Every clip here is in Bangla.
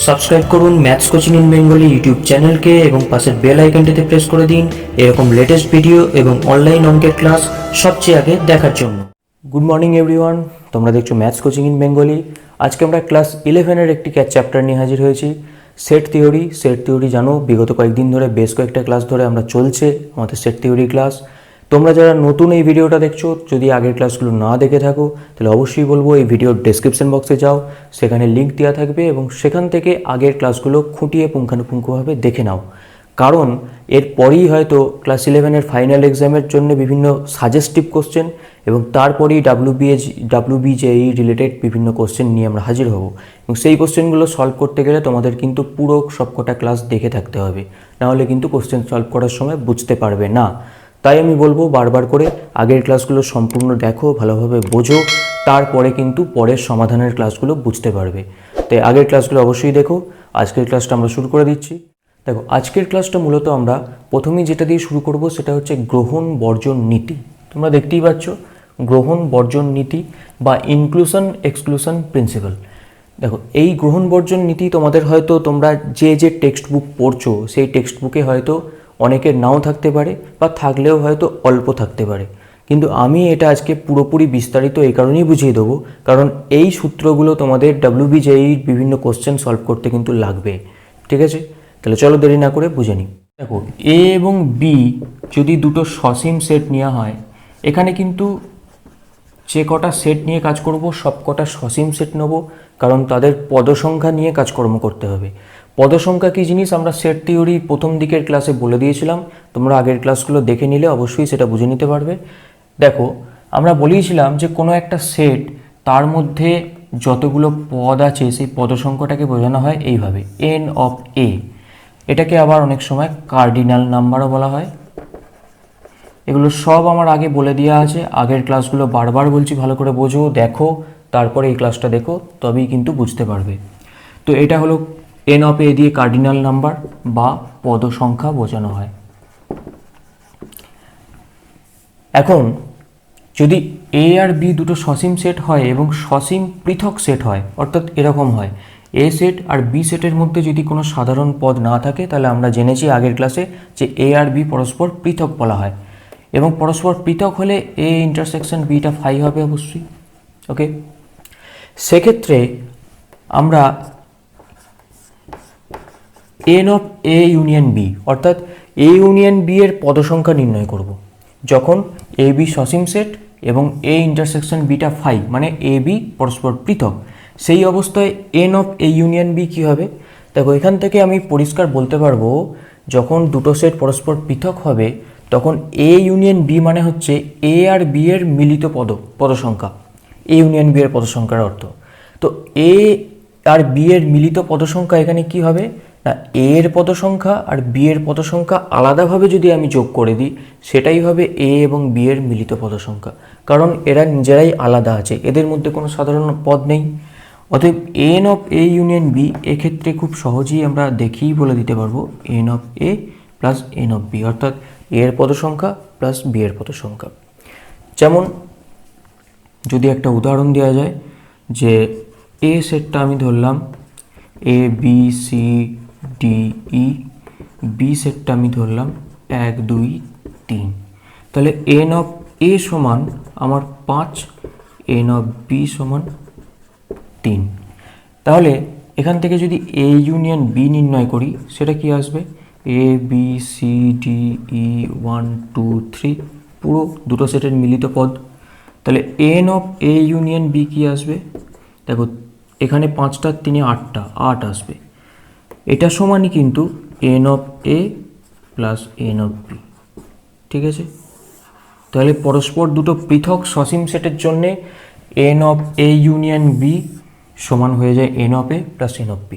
সাবস্ক্রাইব করুন maths coaching in Bengali YouTube চ্যানেলকে এবং পাশের বেল আইকনটিতে প্রেস করে দিন এরকম লেটেস্ট ভিডিও এবং অনলাইন অঙ্কের ক্লাস সবচেয়ে আগে দেখার জন্য। গুড মর্নিং এভরিওয়ান, তোমরা দেখছো ম্যাথস কোচিং ইন বেঙ্গলি। আজকে আমরা ক্লাস 11-এর একটি চ্যাপ্টার নিয়ে হাজির হয়েছি, সেট থিওরি। জানো বিগত কয়েকদিন ধরে বেশ কয়েকটা ক্লাস ধরে আমরা চলছে আমাদের সেট থিওরি ক্লাস। তোমরা যারা নতুন এই ভিডিওটা দেখছো, যদি আগের ক্লাসগুলো না দেখে থাকো তাহলে অবশ্যই বলবো এই ভিডিওর ডেসক্রিপশন বক্সে যাও, সেখানে লিঙ্ক দেওয়া থাকবে এবং সেখান থেকে আগের ক্লাসগুলো খুঁটিয়ে পুঙ্খানুপুঙ্খভাবে দেখে নাও। কারণ এরপরেই হয়তো ক্লাস 11-এর ফাইনাল এক্সামের জন্য বিভিন্ন সাজেস্টিভ কোশ্চেন এবং তারপরেই WBJEE রিলেটেড বিভিন্ন কোশ্চেন নিয়ে আমরা হাজির হব এবং সেই কোশ্চেনগুলো সলভ করতে গেলে তোমাদের কিন্তু পুরো সবকটা ক্লাস দেখে থাকতে হবে, নাহলে কিন্তু কোশ্চেন সলভ করার সময় বুঝতে পারবে না। তাই আমি বলবো বারবার করে আগের ক্লাসগুলো সম্পূর্ণ দেখো, ভালোভাবে বোঝো, তারপরে কিন্তু পরের সমাধানের ক্লাসগুলো বুঝতে পারবে। তাই আগের ক্লাসগুলো অবশ্যই দেখো। আজকের ক্লাসটা আমরা শুরু করে দিচ্ছি। দেখো, আজকের ক্লাসটা মূলত আমরা প্রথমেই যেটা দিয়ে শুরু করব সেটা হচ্ছে গ্রহণ বর্জন নীতি। তোমরা দেখতেই পাচ্ছ গ্রহণ বর্জন নীতি বা ইনক্লুশন এক্সক্লুশন প্রিন্সিপাল। দেখো, এই গ্রহণ বর্জন নীতি তোমাদের হয়তো তোমরা যে টেক্সট বুক পড়ছো সেই টেক্সট বুকে হয়তো অনেকের নাও থাকতে পারে বা থাকলেও হয়তো অল্প থাকতে পারে, কিন্তু আমি এটা আজকে পুরোপুরি বিস্তারিত এই কারণেই বুঝিয়ে দেবো কারণ এই সূত্রগুলো তোমাদের WBJEEর বিভিন্ন কোশ্চেন সলভ করতে কিন্তু লাগবে। ঠিক আছে, তাহলে চলো দেরি না করে বুঝে নিই। দেখো, এ এবং বি যদি দুটো সসীম সেট নেওয়া হয়, এখানে কিন্তু যে কটা সেট নিয়ে কাজ করব সব কটা সসীম সেট নেব, কারণ তাদের পদসংখ্যা নিয়ে কাজকর্ম করতে হবে। পদসংখ্যা কী জিনিস আমরা সেট থিওরি প্রথম দিকের ক্লাসে বলে দিয়েছিলাম, তোমরা আগের ক্লাসগুলো দেখে নিলে অবশ্যই সেটা বুঝে নিতে পারবে। দেখো, আমরা বলেছিলাম যে কোনো একটা সেট তার মধ্যে যতগুলো পদ আছে সেই পদসংখ্যাটাকে বোঝানো হয় এইভাবে, n অফ a। এটাকে আবার অনেক সময় কার্ডিনাল নাম্বারও বলা হয়। এগুলো সব আমার আগে বলে দেওয়া আছে, আগের ক্লাসগুলো বারবার বলছি ভালো করে বোঝো, দেখো, তারপরে এই ক্লাসটা দেখো, তবেই কিন্তু বুঝতে পারবে। তো এটা হলো n অফ a দিয়ে কার্ডিনাল নাম্বার বা পদ সংখ্যা বোঝানো হয়। এখন যদি a আর b দুটো সসীম সেট হয় এবং সসীম পৃথক সেট হয়, অর্থাৎ এরকম হয় a সেট আর b সেটের মধ্যে যদি কোনো সাধারণ পদ না থাকে, তাহলে আমরা জেনেছি আগের ক্লাসে যে a আর b পরস্পর পৃথক বলা হয় এবং পরস্পর পৃথক হলে a ইন্টারসেকশন bটা ফাই হবে অবশ্যই। ওকে, সেক্ষেত্রে আমরা n of a union b অর্থাৎ a ইউনিয়ন b এর পদসংখ্যা নির্ণয় করব যখন a b সসীম সেট এবং a ইন্টারসেকশন bটা ফাই, মানে a b পরস্পর পৃথক। সেই অবস্থায় n of a union b কী হবে? দেখো, এখান থেকে আমি পরিষ্কার বলতে পারবো যখন দুটো সেট পরস্পর পৃথক হবে তখন a ইউনিয়ন b মানে হচ্ছে a আর b এর মিলিত পদসংখ্যা। a ইউনিয়ন b এর পদসংখ্যার অর্থ। তো a আর b এর মিলিত পদসংখ্যা এখানে কি হবে না, a এর পদসংখ্যা আর b এর পদসংখ্যা আলাদাভাবে যদি আমি যোগ করে দিই সেটাই হবে a এবং b এর মিলিত পদসংখ্যা, কারণ এরা নিজেরাই আলাদা আছে, এদের মধ্যে কোনো সাধারণ পদ নেই। অতএব n of a union b এক্ষেত্রে খুব সহজেই আমরা দেখেই বলে দিতে পারবো n of a plus n of b, অর্থাৎ a এর পদসংখ্যা প্লাস b এর পদসংখ্যা। যেমন যদি একটা উদাহরণ দেওয়া যায় যে a সেটটা আমি ধরলাম a b c d e, b সেটটা আমি ধরলাম 1 2 3, তাহলে n অফ a সমান আমার 5, n অফ b সমান 3। তাহলে এখান থেকে যদি a ইউনিয়ন b নির্ণয় করি সেটা কি আসবে, a b c d e 1 2 3 পুরো দুটো সেটের মিলিত পদ। তাহলে n of a union b কি আসবে? দেখো, এখানে 5টার 3 8টা, 8 আসবে। এটা সমানই কিন্তু n of a plus n of b। ঠিক আছে, তাহলে পরস্পর দুটো পৃথক সসীম সেটের জন্যে n of a union b সমান হয়ে যায় n of a plus n of b।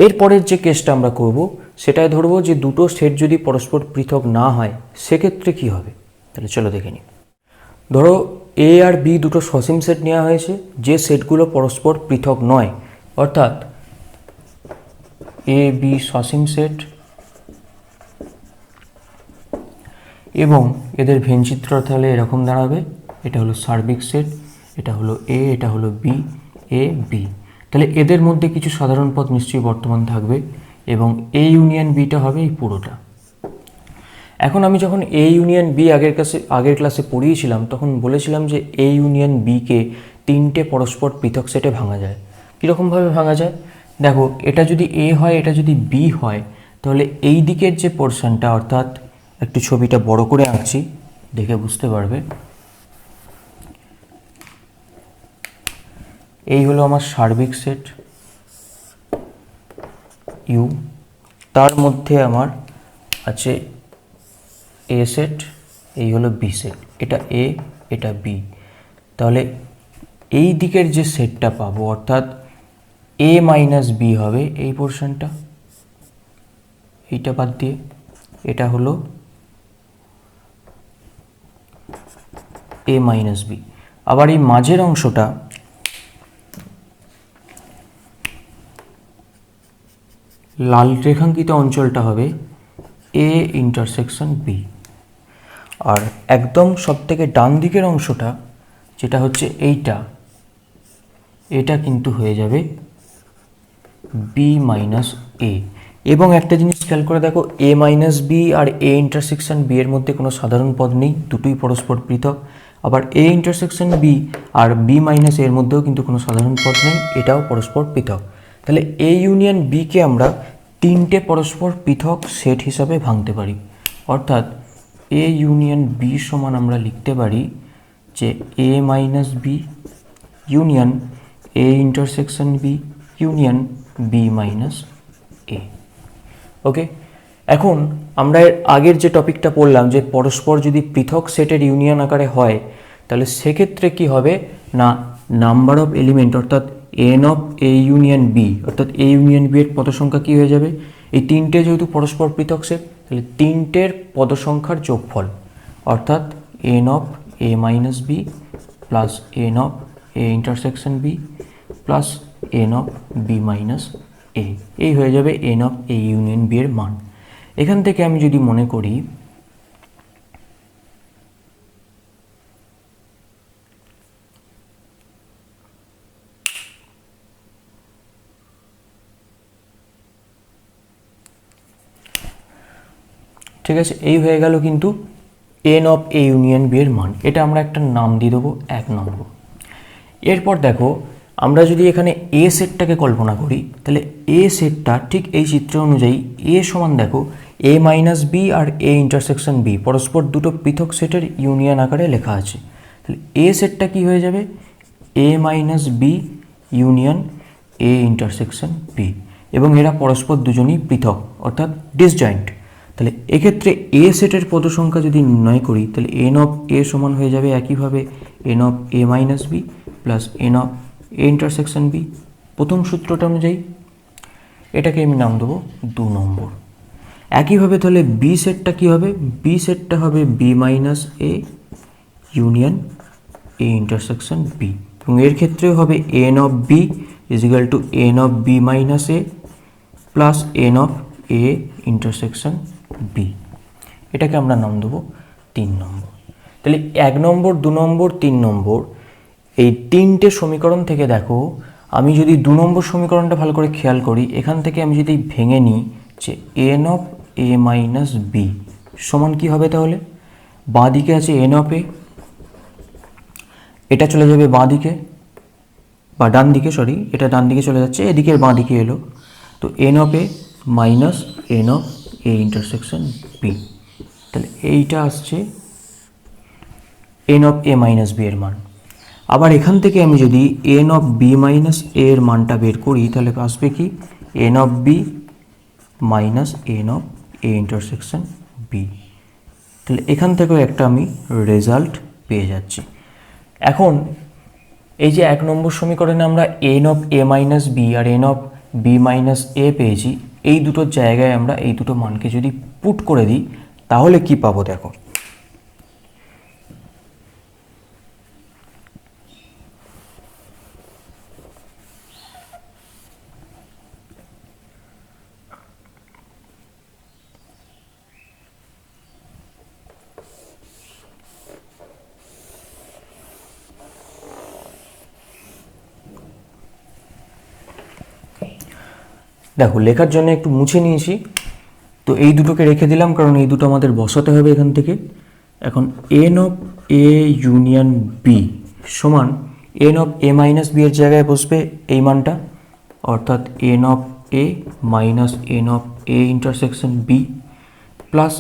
এরপরের যে কেসটা আমরা করব সেটাই ধরবো যে দুটো সেট যদি পরস্পর পৃথক না হয় সেক্ষেত্রে কি হবে। তাহলে চলো দেখে নিই। ধরো a আর b দুটো সসীম সেট নেওয়া হয়েছে, যে সেটগুলো পরস্পর পৃথক নয়, অর্থাৎ a b সসীম সেট এবং এদের ভেনচিত্র তাহলে এরকম দাঁড়াবে, এটা হলো সার্বিক সেট, এটা হলো a, এটা হলো b, a b। তাহলে এদের মধ্যে কিছু সাধারণ পদ নিশ্চয়ই বর্তমান থাকবে এবং এ ইউনিয়ন বিটা হবে এই পুরোটা। এখন আমি যখন এ ইউনিয়ন বি আগের ক্লাসে পড়িয়েছিলাম তখন বলেছিলাম যে এ ইউনিয়ন বিকে তিনটে পরস্পর পৃথক সেটে ভাঙা যায়। কীরকমভাবে ভাঙা যায় দেখো, এটা যদি এ হয়, এটা যদি বি হয়, তাহলে এই দিকের যে পোর্শনটা, অর্থাৎ একটু ছবিটা বড় করে আঁকছি, দেখে বুঝতে পারবে। এই হলো আমার সার্বিক সেট ইউ, তার মধ্যে আমার আছে এ সেট, এই হলো বি সেট, এটা এ এটা বি। তাহলে এই দিকের যে সেটটা পাবো অর্থাৎ এ মাইনাস বি হবে এই পোর্শনটা, এইটা বাদ দিয়ে, এটা হলো এ মাইনাস বি। আবার এই মাঝের অংশটা লাল রেখাঙ্কিত অঞ্চলটা হবে এ ইন্টারসেকশন বি, আর একদম সব থেকে ডান দিকের অংশটা যেটা হচ্ছে এইটা, এটা কিন্তু হয়ে যাবে বি মাইনাস এ। এবং একটা জিনিস খেয়াল করে দেখো, এ মাইনাস বি আর এ ইন্টারসেকশন বি এর মধ্যে কোনো সাধারণ পদ নেই, দুটোই পরস্পর পৃথক। আবার এ ইন্টারসেকশন বি আর বি মাইনাস এর মধ্যেও কিন্তু কোনো সাধারণ পদ নেই, এটাও পরস্পর পৃথক। তাহলে এ ইউনিয়ন বিকে আমরা তিনটে পরস্পর পৃথক সেট হিসাবে ভাঙতে পারি। অর্থাৎ এ ইউনিয়ন বি সমান আমরা লিখতে পারি যে A minus B union A intersection B union B minus A. Okay, এখন আমরা এর আগের যে টপিকটা পড়লাম যে পরস্পর যদি পৃথক সেটের ইউনিয়ন আকারে হয় তাহলে সেক্ষেত্রে কি হবে না, নাম্বার অফ এলিমেন্ট অর্থাৎ N of A union B, অর্থাৎ এ ইউনিয়ন বি এর পদসংখ্যা কী হয়ে যাবে, এই তিনটে যেহেতু পরস্পর পৃথক সেট তাহলে তিনটের পদসংখ্যার যোগফল, অর্থাৎ N of A minus B plus N of A intersection B plus N of B minus A, এই হয়ে যাবে N of A union B এর মান। এখান থেকে আমি যদি মনে করি ঠিক আছে, এই হয়ে গেল কিন্তু N of A union B এর মান, এটা আমরা একটা নাম দিয়ে দেবো 1 নম্বর। এরপর দেখো, আমরা যদি এখানে এ সেটটাকে কল্পনা করি তাহলে এ সেটটা ঠিক এই চিত্র অনুযায়ী এ সমান দেখো এ মাইনাস বি আর এ ইন্টারসেকশন বি পরস্পর দুটো পৃথক সেটের ইউনিয়ন আকারে লেখা আছে। তাহলে এ সেটটা কি হয়ে যাবে A minus B union A intersection B, এবং এরা পরস্পর দুজনই পৃথক অর্থাৎ ডিসজয়েন্ট। তাহলে এক্ষেত্রে এ সেটের পদসংখ্যা যদি নির্ণয় করি তাহলে এন অফ এ সমান হয়ে যাবে একইভাবে N of A minus B plus N of A intersection B প্রথম সূত্রটা অনুযায়ী, এটাকে আমি নাম দেবো 2 নম্বর। একইভাবে তাহলে বি সেটটা কী হবে, বি সেটটা হবে B minus A union A intersection B, এবং এর ক্ষেত্রেও হবে N of B equal to N of B minus A plus N of A intersection B, এটাকে আমরা নাম দেবো 3 নম্বর। তাহলে 1 নম্বর 2 নম্বর 3 নম্বর এই তিনটে সমীকরণ থেকে দেখো, আমি যদি 2 নম্বর সমীকরণটা ভালো করে খেয়াল করি, এখান থেকে আমি যদি ভেঙে নিই যে N of A minus B সমান কী হবে, তাহলে বাঁ দিকে আছে এন অফ এ, এটা চলে যাবে বাঁ দিকে বা ডান দিকে, সরি এটা ডান দিকে চলে যাচ্ছে, এদিকের বাঁ দিকে এলো, তো N of A minus N of A intersection B, তাহলে এইটা আসছে N of A minus B এর মান। আবার এখান থেকে আমি যদি N of B minus A এর মানটা বের করি তাহলে আসবে কি N of B minus N of A intersection B, তাহলে এখান থেকেও একটা আমি রেজাল্ট পেয়ে যাচ্ছি। এখন এই যে 1 নম্বর সমীকরণে আমরা n of A minus B আর n of B minus A পেয়েছি, এই দুটোর জায়গায় আমরা এই দুটো মানকে যদি পুট করে দিই তাহলে কি পাবো দেখো, দেখো লেখার জন্য একটু মুছে নিয়েছি, তো এই দুটোকে রেখে দিলাম কারণ এই দুটো আমাদের বসাতে হবে এখান থেকে। এখন n of A union B সমান n of A minus B এর জায়গায় বসবে এই মানটা, অর্থাৎ N of A minus N of A intersection B plus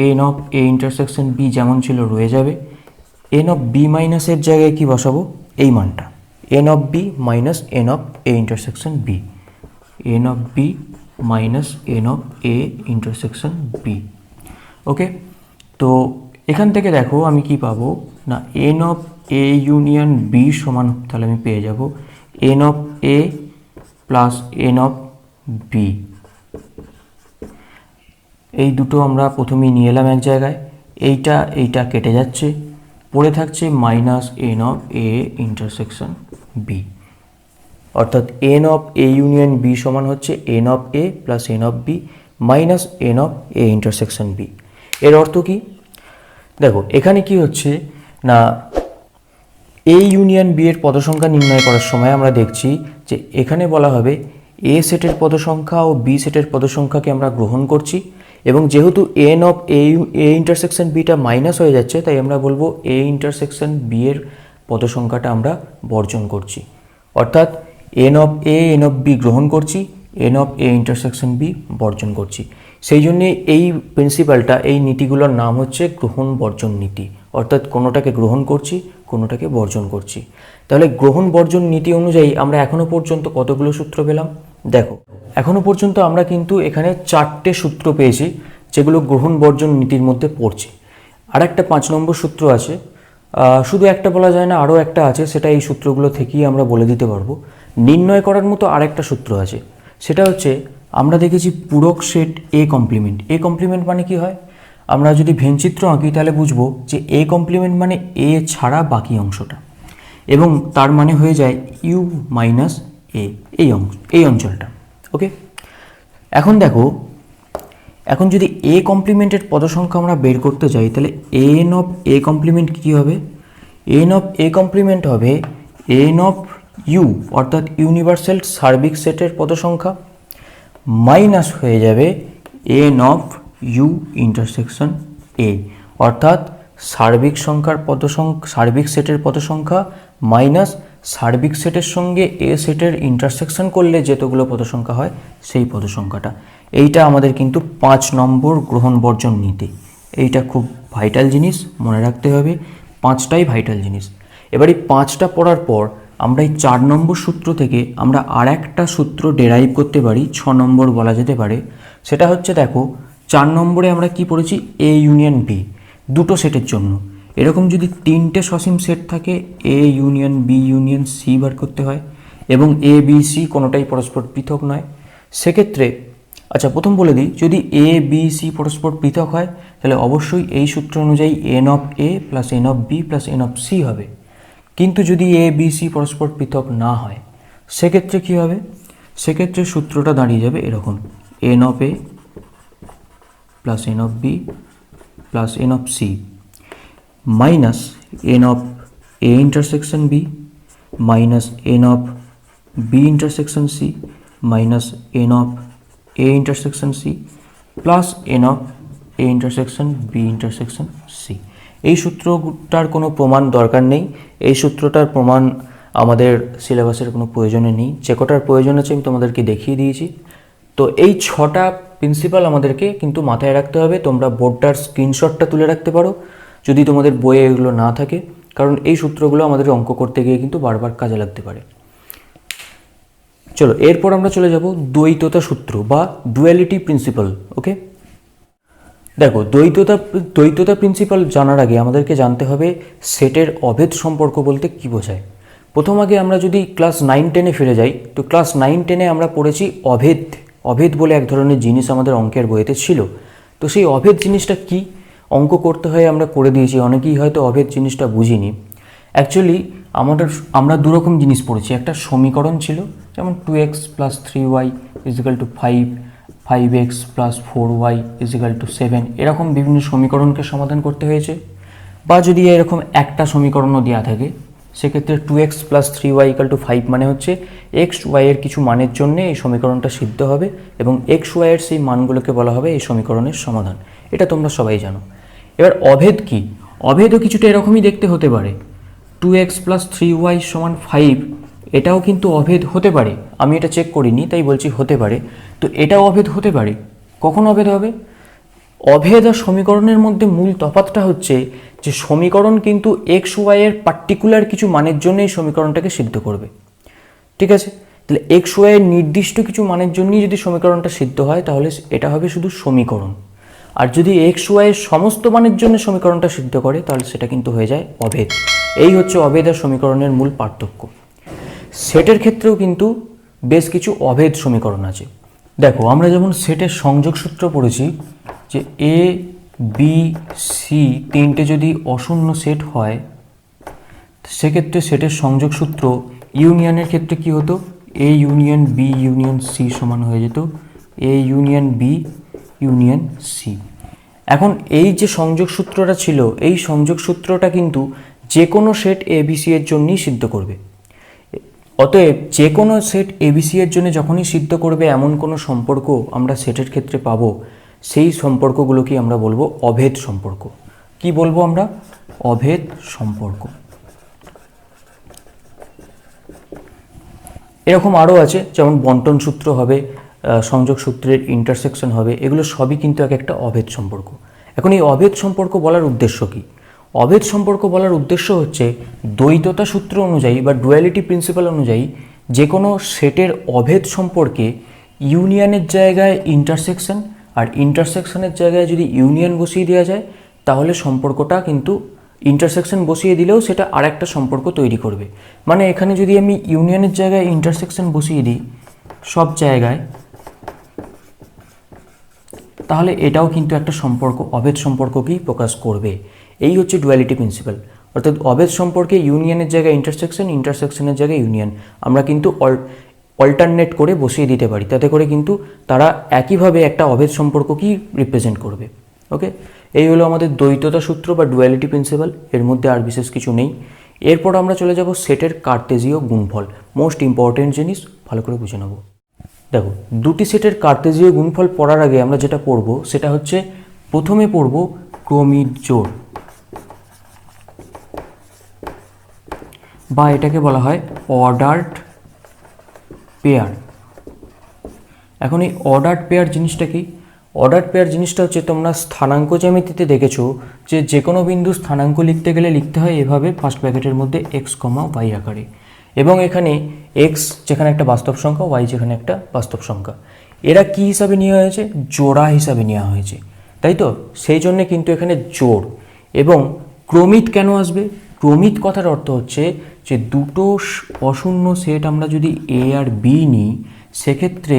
N of A intersection B যেমন ছিল রয়ে যাবে। এন অফ বি মাইনাসের জায়গায় কি বসাবো, এই মানটা n of B minus N of A intersection B, n of B minus N of A intersection B. Okay, তো এখান থেকে দেখো আমি কি পাবো না, n of A union B সমান তাহলে আমি পেয়ে যাব n of A plus N of B. এই দুটো আমরা প্রথমেই নিয়ে এলাম এক জায়গায়, এইটা কেটে যাচ্ছে, পড়ে থাকছে minus N of A intersection B, অর্থাৎ N of A union B সমান হচ্ছে n of A plus N of B minus N of A intersection B. এর অর্থ কি, দেখো এখানে কি হচ্ছে না, এ ইউনিয়ন বি এর পদসংখ্যা নির্ণয় করার সময় আমরা দেখছি যে এখানে বলা হবে এ সেটের পদসংখ্যা ও বি সেটের পদসংখ্যাকে আমরা গ্রহণ করছি, এবং যেহেতু N of A intersection beta minus হয়ে যাচ্ছে তাই আমরা বলবো এ ইন্টারসেকশন বি এর পদসংখ্যাটা আমরা বর্জন করছি, অর্থাৎ N of A N of B গ্রহণ করছি, N of A intersection B বর্জন করছি। সেই জন্যে এই প্রিন্সিপালটা, এই নীতিগুলোর নাম হচ্ছে গ্রহণ বর্জন নীতি, অর্থাৎ কোনোটাকে গ্রহণ করছি কোনোটাকে বর্জন করছি। তাহলে গ্রহণ বর্জন নীতি অনুযায়ী আমরা এখনো পর্যন্ত কতগুলো সূত্র পেলাম, দেখো এখনো পর্যন্ত আমরা কিন্তু এখানে 4টে সূত্র পেয়েছি যেগুলো গ্রহণ বর্জন নীতির মধ্যে পড়ছে। আর একটা 5 নম্বর সূত্র আছে, শুধু একটা বলা যায় না, আরও একটা আছে, সেটা এই সূত্রগুলো থেকেই আমরা বলে দিতে পারবো। নির্ণয় করার মতো আরেকটা সূত্র আছে, সেটা হচ্ছে আমরা দেখেছি পূরক set A complement. A complement মানে কি হয়, আমরা যদি ভেনচিত্র আঁকি তাহলে বুঝবো যে এ কমপ্লিমেন্ট মানে এ ছাড়া বাকি অংশটা, এবং তার মানে হয়ে যায় ইউ মাইনাস এ, এই অঞ্চলটা। ওকে, এখন দেখো, এখন যদি এ কমপ্লিমেন্টের পদসংখ্যা আমরা বের করতে চাই তাহলে এন অফ এ কমপ্লিমেন্ট কী হবে, এন অফ এ কমপ্লিমেন্ট হবে এন অফ ইউ অর্থাৎ ইউনিভার্সাল সার্বিক সেটের পদসংখ্যা মাইনাস হয়ে যাবে N of U intersection A, অর্থাৎ সার্বিক সেটের পদসংখ্যা মাইনাস সার্বিক সেটের সঙ্গে এ সেটের ইন্টারসেকশন করলে যেতগুলো পদসংখ্যা হয় সেই পদসংখ্যাটা। এইটা আমাদের কিন্তু 5 নম্বর গ্রহণ বর্জন নীতি। এইটা খুব ভাইটাল জিনিস, মনে রাখতে হবে, 5টাই ভাইটাল জিনিস। এবার এই 5টা পড়ার পর আমরা এই 4 নম্বর সূত্র থেকে আমরা আর একটা সূত্র ডেরাইভ করতে পারি, 6 নম্বর বলা যেতে পারে। সেটা হচ্ছে, দেখো 4 নম্বরে আমরা কি পড়েছি, এ ইউনিয়ন বি দুটো সেটের জন্য এরকম যদি 3টে সসীম সেট থাকে, A union B union C বার করতে হয়, এবং এ বি সি কোনোটাই পরস্পর পৃথক নয়। সেক্ষেত্রে আচ্ছা প্রথম বলে দিই, যদি এ বি সি পরস্পর পৃথক হয় তাহলে অবশ্যই এই সূত্র অনুযায়ী N of A plus N of B plus N of C হবে। কিন্তু যদি এ বি সি পরস্পর পৃথক না হয় সেক্ষেত্রে কী হবে, সেক্ষেত্রে সূত্রটা দাঁড়িয়ে যাবে এরকম, N of A plus N of B plus N of C minus N of A intersection B minus N of B intersection C minus N of A intersection C plus N of A intersection B intersection C. এই সূত্রটার কোনো প্রমাণ দরকার নেই, এই সূত্রটার প্রমাণ আমাদের সিলেবাসের কোনো প্রয়োজনে নেই, যে কটার প্রয়োজন আছে আমি তোমাদেরকে দেখিয়ে দিয়েছি। তো এই 6টা প্রিন্সিপাল আমাদেরকে কিন্তু মাথায় রাখতে হবে। তোমরা বোর্ডটার স্ক্রিনশটটা তুলে রাখতে পারো যদি তোমাদের বইয়ে এগুলো না থাকে, কারণ এই সূত্রগুলো আমাদের অঙ্ক করতে গিয়ে কিন্তু বারবার কাজে লাগতে পারে। চলো এরপর আমরা চলে যাব দ্বৈততা সূত্র বা ডুয়ালিটি প্রিন্সিপাল। ওকে, দেখো দ্বৈততা প্রিন্সিপাল জানার আগে আমাদেরকে জানতে হবে সেটের অভেদ সম্পর্ক বলতে কী বোঝায়। প্রথম আগে আমরা যদি ক্লাস 9-10-এ ফিরে যাই, তো ক্লাস 9-10-এ আমরা পড়েছি অভেদ বলে এক ধরনের জিনিস আমাদের অঙ্কের বইতে ছিল। তো সেই অভেদ জিনিসটা কি, অঙ্ক করতে হয় আমরা করে দিয়েছি, অনেকেই হয়তো অভেদ জিনিসটা বুঝিনি। অ্যাকচুয়ালি আমরা দুরকম জিনিস পড়েছি, একটা সমীকরণ ছিল যেমন 2x + 3y = 5, 5x + 4y = 7, এরকম বিভিন্ন সমীকরণকে সমাধান করতে হয়েছে। বা যদি এরকম একটা সমীকরণও দেওয়া থাকে সেক্ষেত্রে 2x plus 3y equal to 5 মানে হচ্ছে x y এর কিছু মানের জন্য এই সমীকরণটা সিদ্ধ হবে এবং x y এর সেই মানগুলোকে বলা হবে এই সমীকরণের সমাধান। এটা তোমরা সবাই জানো। এবার অভেদ কি? অভেদও কিছুটা এরকমই দেখতে হতে পারে। 2x প্লাস 3y সমান 5 এটাও কিন্তু অভেদ হতে পারে। আমি এটা চেক করিনি তাই বলছি হতে পারে। তো এটাও অভেদ হতে পারে। কখন অভেদ হবে? অভেদ আর সমীকরণের মধ্যে মূল তফাৎটা হচ্ছে যে সমীকরণ কিন্তু এক্স ওয়াই এর পার্টিকুলার কিছু মানের জন্য এই সমীকরণটাকে সিদ্ধ করবে। ঠিক আছে, তাহলে এক্স ওয়াই এর নির্দিষ্ট কিছু মানের জন্যই যদি সমীকরণটা সিদ্ধ হয় তাহলে এটা হবে শুধু সমীকরণ। আর যদি এক্স ওয়াই এর সমস্ত মানের জন্য সমীকরণটা সিদ্ধ করে তাহলে সেটা কিন্তু হয়ে যায় অভেদ। এই হচ্ছে অভেদ আর সমীকরণের মূল পার্থক্য। সেটের ক্ষেত্রেও কিন্তু বেশ কিছু অভেদ সমীকরণ আছে। দেখো, আমরা যেমন সেটের সংযোগ সূত্র পড়েছি যে এ বি সি তিনটে যদি অশূন্য সেট হয় সেক্ষেত্রে সেটের সংযোগ সূত্র ইউনিয়নের ক্ষেত্রে কি হতো? A union B union C সমান হয়ে যেত A union B union C. এখন এই যে সংযোগ সূত্রটা ছিল এই সংযোগ সূত্রটা কিন্তু যে কোনো সেট এ বি সি এর জন্যই সিদ্ধ করবে। অতএব যে কোনো সেট এবিসি এর জন্য যখনই সিদ্ধ করবে এমন কোনো সম্পর্ক আমরা সেটের ক্ষেত্রে পাবো, সেই সম্পর্কগুলোকে আমরা বলবো অভেদ সম্পর্ক। কি বলবো আমরা? অভেদ সম্পর্ক। এরকম আরও আছে, যেমন বন্টন সূত্র হবে, সংযোগ সূত্রের ইন্টারসেকশন হবে, এগুলো সবই কিন্তু এক একটা অভেদ সম্পর্ক। এখন এই অভেদ সম্পর্ক বলার উদ্দেশ্য কি? অভেদ সম্পর্ক বলার উদ্দেশ্য হচ্ছে দ্বৈততা সূত্র অনুযায়ী বা ডুয়ালিটি প্রিন্সিপাল অনুযায়ী যে কোনো সেটের অভেদ সম্পর্কে ইউনিয়নের জায়গায় ইন্টারসেকশন আর ইন্টারসেকশনের জায়গায় যদি ইউনিয়ন বসিয়ে দেওয়া যায় তাহলে সম্পর্কটা কিন্তু ইন্টারসেকশন বসিয়ে দিলেও সেটা আর একটা সম্পর্ক তৈরি করবে। মানে এখানে যদি আমি ইউনিয়নের জায়গায় ইন্টারসেকশন বসিয়ে দিই সব জায়গায়, তাহলে এটাও কিন্তু একটা সম্পর্ক, অভেদ সম্পর্ককেই প্রকাশ করবে। এই হচ্ছে ডুয়ালিটি প্রিন্সিপাল। অর্থাৎ অভেদ সম্পর্কে ইউনিয়নের জায়গায় ইন্টারসেকশন, ইন্টারসেকশনের জায়গায় ইউনিয়ন আমরা কিন্তু অল্টারনেট করে বসিয়ে দিতে পারি, তাতে করে কিন্তু তারা একইভাবে একটা অভেদ সম্পর্ককেই রিপ্রেজেন্ট করবে। ওকে, এই হলো আমাদের দ্বৈততা সূত্র বা ডুয়ালিটি প্রিন্সিপাল। এর মধ্যে আর বিশেষ কিছু নেই। এরপর আমরা চলে যাব সেটের কার্তেজীয় গুণফল। মোস্ট ইম্পর্টেন্ট জিনিস, ভালো করে বুঝে নেব। দেখো, দুটি সেটের কার্তেজীয় গুণফল পড়ার আগে আমরা যেটা পড়ব সেটা হচ্ছে প্রথমে পড়ব ক্রমিক জোড়, বা এটাকে বলা হয় অর্ডারড পেয়ার। এখন এই অর্ডারড পেয়ার জিনিসটা কি? অর্ডারড পেয়ার জিনিসটা হচ্ছে তোমরা স্থানাঙ্ক জ্যামিতিতে দেখেছো যে কোনো বিন্দু স্থানাঙ্ক লিখতে গেলে লিখতে হয় এভাবে ফার্স্ট ব্র্যাকেটের মধ্যে এক্স কমা ওয়াই আকারে, এবং এখানে এক্স যেখানে একটা বাস্তব সংখ্যা, ওয়াই যেখানে একটা বাস্তব সংখ্যা। এরা কি হিসাবে নেওয়া হয়েছে? জোড়া হিসাবে নেওয়া হয়েছে, তাই তো? সেই জন্যে কিন্তু এখানে জোড়। এবং ক্রমিত কেন আসবে? ক্রমিত কথার অর্থ হচ্ছে যে দুটো অশূন্য সেট আমরা যদি এ আর বি নিই সেক্ষেত্রে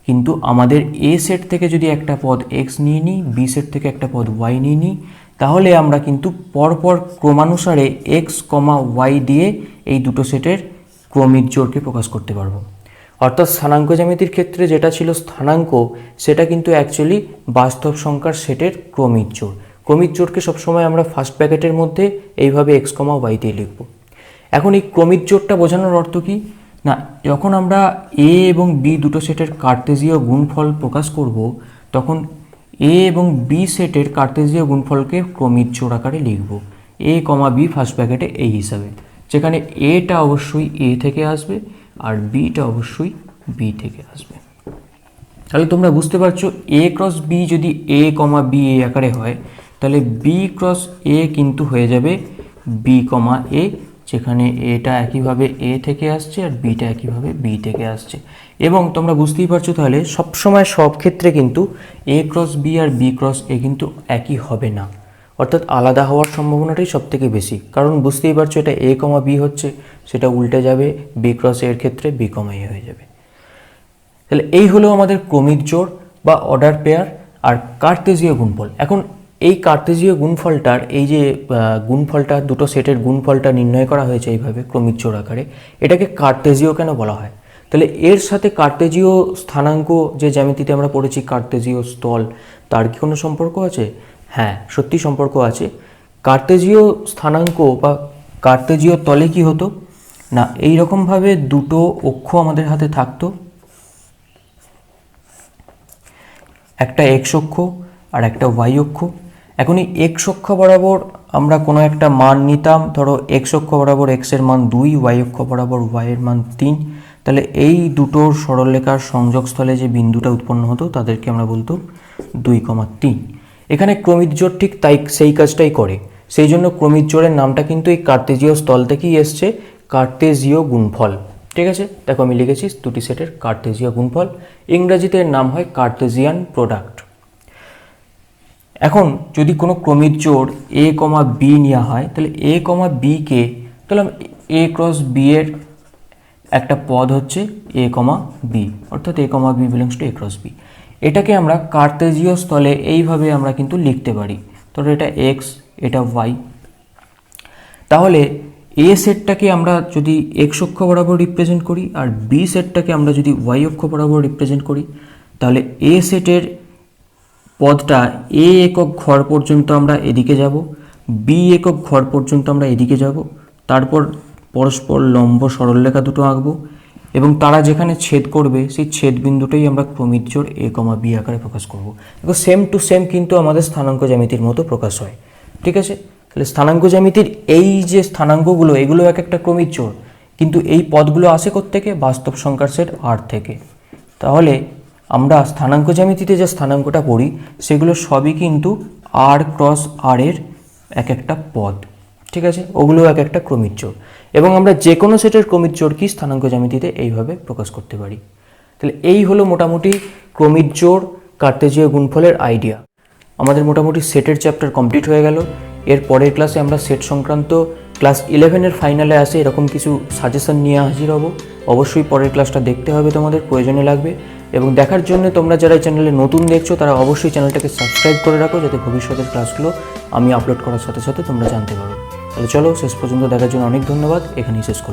কিন্তু আমাদের এ সেট থেকে যদি একটা পদ এক্স নিয়ে নিই, বি সেট থেকে একটা পদ ওয়াই নিয়ে নিই, তাহলে আমরা কিন্তু পরপর ক্রমানুসারে এক্স কমা ওয়াই দিয়ে এই দুটো সেটের ক্রমিক জোড়কে প্রকাশ করতে পারবো। অর্থাৎ স্থানাঙ্ক জ্যামিতির ক্ষেত্রে যেটা ছিল স্থানাঙ্ক, সেটা কিন্তু অ্যাকচুয়ালি বাস্তব সংখ্যার সেটের ক্রমিক জোড়। ক্রমিক জোড়কে সবসময় আমরা ফার্স্ট ব্র্যাকেটের মধ্যে এইভাবে এক্স কমা ওয়াই দিয়ে লিখব। এখন এই ক্রমিক জোড়টা বোঝানোর অর্থ কি না, যখন আমরা এ এবং বি দুটো সেটের কার্তেজীয় গুণফল প্রকাশ করব তখন এ এবং বি সেটের কার্তেজীয় গুণফলকে ক্রমিক জোড় আকারে লিখব, এ কমা বি ফার্স্ট ব্র্যাকেটে এই হিসাবে, যেখানে এটা অবশ্যই এ থেকে আসবে আর বিটা অবশ্যই বি থেকে আসবে। তাহলে তোমরা বুঝতে পারছো এ ক্রস বি যদি এ কমা বি এ আকারে হয় তাহলে বি ক্রস এ কিন্তু হয়ে যাবে বি কমা এ, যেখানে এটা একইভাবে এ থেকে আসছে আর বিটা একইভাবে বি থেকে আসছে। এবং তোমরা বুঝতেই পারছো তাহলে সবসময় সব ক্ষেত্রে কিন্তু এ ক্রস বি আর বি ক্রস এ কিন্তু একই হবে না, অর্থাৎ আলাদা হওয়ার সম্ভাবনাটাই সব থেকে বেশি। কারণ বুঝতেই পারছো এটা এ কমা বি হচ্ছে, সেটা উল্টে যাবে, বি ক্রস এর ক্ষেত্রে বি কমা এ হয়ে যাবে। তাহলে এই হলো আমাদের ক্রমিক জোড় বা অর্ডার পেয়ার আর কার্তেজীয় গুণফল। এখন এই কার্তেজীয় গুণফলটার এই যে গুণফলটা দুটো সেটের গুণফলটা নির্ণয় করা হয়েছে এইভাবে ক্রমিক জোড় আকারে, এটাকে কার্তেজীয় কেন বলা হয়? তাহলে এর সাথে কার্তেজীয় স্থানাঙ্ক যে জ্যামিতিতে আমরা পড়েছি কার্তেজীয় স্থল, তার কি কোনো সম্পর্ক আছে? হ্যাঁ, সত্যি সম্পর্ক আছে। কার্তেজীয় স্থানাঙ্ক বা কার্তেজীয় তলে কি হতো না, এইরকমভাবে দুটো অক্ষ আমাদের হাতে থাকতো, একটা এক্স অক্ষ আর একটা ওয়াই অক্ষ। এখন এই এক্স অক্ষ বরাবর আমরা কোনো একটা মান নিতাম, ধরো এক্স অক্ষ বরাবর এক্সের মান 2, ওয়াই অক্ষ বরাবর ওয়াইয়ের মান 3। তাহলে এই দুটোর সরলরেখার সংযোগস্থলে যে বিন্দুটা উৎপন্ন হতো তাদেরকে আমরা বলতো 2,3। এখানে ক্রমিক জোড় ঠিক তাই সেই কাজটাই করে, সেই জন্য ক্রমিক জোড়ের নামটা কিন্তু এই কার্তেজীয় স্থল থেকেই এসছে, কার্তেজীয় গুণফল। ঠিক আছে, দেখো আমি লিখেছি দুটি সেটের কার্তেজীয় গুণফল, ইংরেজিতে এর নাম হয় কার্তেজিয়ান প্রোডাক্ট। এখন যদি কোনো ক্রমিক জোড় এ কমা বি নেওয়া হয়, তাহলে এ কমা বিকে, তাহলে এ ক্রস বি এর একটা পদ হচ্ছে এ কমা বি, অর্থাৎ A comma B belongs to A cross B. এটাকে আমরা কার্তেজীয় স্থলে এইভাবে আমরা কিন্তু লিখতে পারি, ধরো এটা এক্স, এটা ওয়াই। তাহলে এ সেটটাকে আমরা যদি এক্স অক্ষ বরাবর রিপ্রেজেন্ট করি আর বি সেটটাকে আমরা যদি ওয়াই অক্ষ বরাবর রিপ্রেজেন্ট করি, তাহলে এ সেটের পদটা এ একক ঘর পর্যন্ত আমরা এদিকে যাব, বি একক ঘর পর্যন্ত আমরা এদিকে যাব, তারপর পরস্পর লম্ব সরলরেখা দুটো আঁকবো এবং তারা যেখানে ছেদ করবে সেই ছেদ বিন্দুটাই আমরা ক্রমিক জোড় এ কমা বি আকারে প্রকাশ করব। দেখো সেম টু সেম কিন্তু আমাদের স্থানাঙ্ক জ্যামিতির মতো প্রকাশ হয়। ঠিক আছে, তাহলে স্থানাঙ্ক জ্যামিতির এই যে স্থানাঙ্কগুলো এগুলো এক একটা ক্রমিক জোড়, কিন্তু এই পদগুলো আসে কোত্থেকে? বাস্তব সংখ্যার সেট আর থেকে। তাহলে আমরা স্থানাঙ্ক জ্যামিতিতে যে স্থানাঙ্কটা পড়ি সেগুলো সবই কিন্তু আর ক্রস আর এর এক একটা পদ। ঠিক আছে, ওগুলো এক একটা ক্রমিক জোড় এবং আমরা যে কোনো সেটের ক্রমিক জোড় কি স্থানাঙ্ক জ্যামিতিতে এইভাবে প্রকাশ করতে পারি। তাহলে এই হলো মোটামুটি ক্রমিক জোড় কার্তেজীয় গুণফলের আইডিয়া। আমাদের মোটামুটি সেটের চ্যাপ্টার কমপ্লিট হয়ে গেল। এর পরের ক্লাসে আমরা সেট সংক্রান্ত ক্লাস 11-এর ফাইনালে আসে এরকম কিছু সাজেশন নিয়ে হাজির হব। অবশ্যই পরের ক্লাসটা দেখতে হবে, তোমাদের প্রয়োজনে লাগবে। এবং দেখার জন্য তোমরা যারা চ্যানেলে নতুন দেখছো তারা অবশ্যই চ্যানেলটাকে সাবস্ক্রাইব করে রাখো, যাতে ভবিষ্যতের ক্লাসগুলো আমি আপলোড করার সাথে সাথে তোমরা জানতে পারো। তাহলে চলো, শেষ পর্যন্ত দেখার জন্য অনেক ধন্যবাদ, এখানেই শেষ করি।